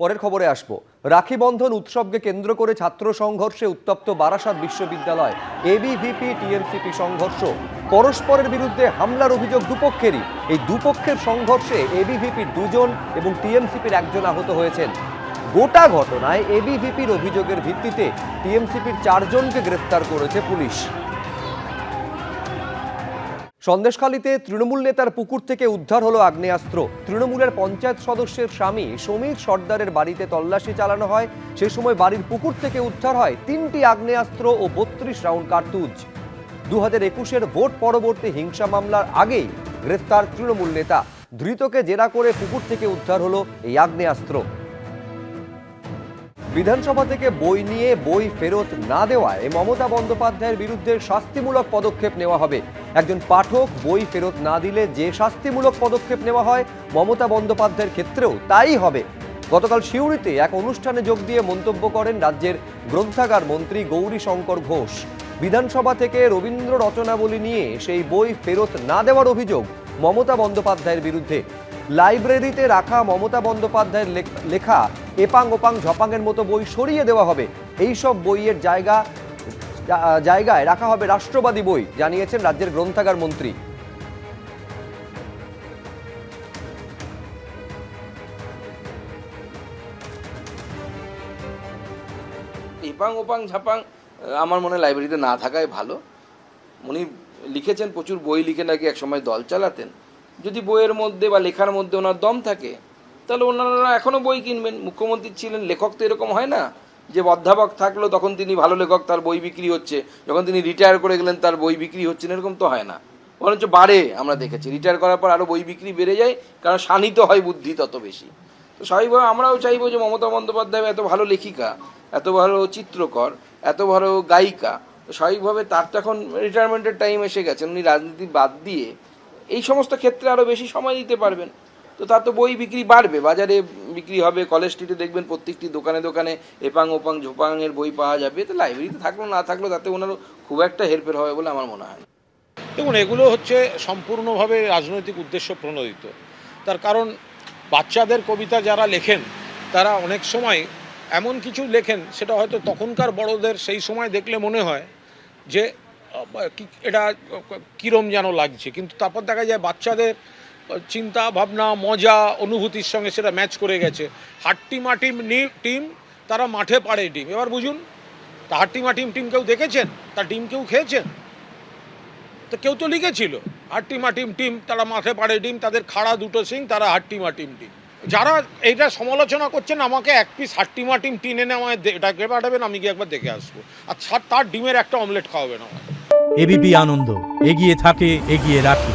পরের খবরে আসবো। রাখি বন্ধন উৎসবকে কেন্দ্র করে ছাত্র সংঘর্ষে উত্তপ্ত বারাসাত বিশ্ববিদ্যালয়। এবিভিপি টিএমসিপি সংঘর্ষ, পরস্পরের বিরুদ্ধে হামলার অভিযোগ দুপক্ষেরই। এই দুপক্ষের সংঘর্ষে এবিভিপির 2 জন এবং টিএমসিপির 1 জন আহত হয়েছেন। গোটা ঘটনায় এবিভিপির অভিযোগের ভিত্তিতে টিএমসিপির 4 জনকে গ্রেফতার করেছে পুলিশ। সন্দেশখালীতে তৃণমূল নেতার পুকুর থেকে উদ্ধার হলো আগ্নেয়াস্ত্র। তৃণমূলের পঞ্চায়েত সদস্যের স্বামী সমীর সর্দারের বাড়িতে তল্লাশি চালানো হয়। সে সময় বাড়ির পুকুর থেকে উদ্ধার হয় 3টি আগ্নেয়াস্ত্র ও 32 রাউন্ড কার্তুজ। 2021-এর ভোট পরবর্তী হিংসা মামলার আগেই গ্রেফতার তৃণমূল নেতা। ধৃতকে জেরা করে পুকুর থেকে উদ্ধার হলো এই আগ্নেয়াস্ত্র। বিধানসভা থেকে বই নিয়ে বই ফেরত না দেওয়ায় মমতা বন্দ্যোপাধ্যায়ের বিরুদ্ধে শাস্তিমূলক পদক্ষেপ নেওয়া হবে। একজন পাঠক বই ফেরত না দিলে যে শাস্তিমূলক পদক্ষেপ নেওয়া হয়, মমতা বন্দ্যোপাধ্যায়ের ক্ষেত্রেও তাই হবে। গতকাল সিউড়িতে এক অনুষ্ঠানে যোগ দিয়ে মন্তব্য করেন রাজ্যের গ্রন্থাগার মন্ত্রী গৌরীশঙ্কর ঘোষ। বিধানসভা থেকে রবীন্দ্র রচনাবলী নিয়ে সেই বই ফেরত না দেওয়ার অভিযোগ মমতা বন্দ্যোপাধ্যায়ের বিরুদ্ধে। লাইব্রেরিতে রাখা মমতা বন্দ্যোপাধ্যায়ের লেখা এপাং ওপাং ঝপাংয়ের মতো বই সরিয়ে দেওয়া হবে। এইসব বইয়ের জায়গায় রাখা হবে রাষ্ট্রবাদী বই, জানিয়েছেন রাজ্যের গ্রন্থাগার মন্ত্রী। এপাং ওপাং ঝাপাং আমার মনে হয় লাইব্রেরিতে না থাকাই ভালো। উনি লিখেছেন, প্রচুর বই লিখে নাকি একসময় দল চালাতেন। যদি বইয়ের মধ্যে বা লেখার মধ্যে ওনার দম থাকে, তাহলে ওনারা এখনও বই কিনবেন। মুখ্যমন্ত্রী ছিলেন, লেখক তো এরকম হয় না যে অধ্যাপক থাকলো তখন তিনি ভালো লেখক, তার বই বিক্রি হচ্ছে, যখন তিনি রিটায়ার করে গেলেন তার বই বিক্রি হচ্ছে না, এরকম তো হয় না। বরঞ্চ বাড়ে। আমরা দেখেছি রিটায়ার করার পর আরও বই বিক্রি বেড়ে যায়, কারণ শানিত হয় বুদ্ধি তত বেশি। তো স্বাভাবিকভাবে আমরাও চাইবো যে মমতা বন্দ্যোপাধ্যায় এত ভালো লেখিকা, এত ভালো চিত্রকর, এত ভালো গায়িকা, তো স্বাভাবিকভাবে তার তো এখন রিটায়ারমেন্টের টাইম এসে গেছে। উনি রাজনীতি বাদ দিয়ে এই সমস্ত ক্ষেত্রে আরও বেশি সময় দিতে পারবেন। তো তার তো বই বিক্রি বাড়বে, বাজারে বিক্রি হবে। কলেজ স্ট্রিটে দেখবেন প্রত্যেকটি দোকানে দোকানে এপাং ওপাং ঝোপাংয়ের বই পাওয়া যাবে। তো লাইব্রেরিতে থাকলো না থাকলেও তাতে ওনারও খুব একটা হেরফের হবে বলে আমার মনে হয় না। দেখুন, এগুলো হচ্ছে সম্পূর্ণভাবে রাজনৈতিক উদ্দেশ্য প্রণোদিত। তার কারণ বাচ্চাদের কবিতা যারা লেখেন তারা অনেক সময় এমন কিছু লেখেন, সেটা হয়তো তখনকার বড়দের সেই সময় দেখলে মনে হয় যে এটা কীরম যেন লাগছে, কিন্তু তারপর দেখা যায় বাচ্চাদের চিন্তা ভাবনা মজা অনুভূতির সঙ্গে সেটা ম্যাচ করে গেছে। হাট্টিমা টিম তারা মাঠে পাড়ে ডিম। এবার বুঝুন, তা হাট্টিমা টিম কেউ দেখেছেন? তার ডিম কেউ খেয়েছেন? তো কেউ তো লিখেছিল হাট্টিমা টিম তারা মাঠে পাড়ে ডিম, তাদের খাড়া 2টো সিং, তারা হাট্টিমা টিম। যারা এইটা সমালোচনা করছেন, আমাকে 1 পিস হাট্টিমা টিম এনে আমায় এটাকে পাঠাবেন, আমি গিয়ে একবার দেখে আসবো। আর তার ডিমের একটা অমলেট খাওয়াবেন আমার। এবিপি আনন্দ, এগিয়ে থাকে, এগিয়ে রাখে।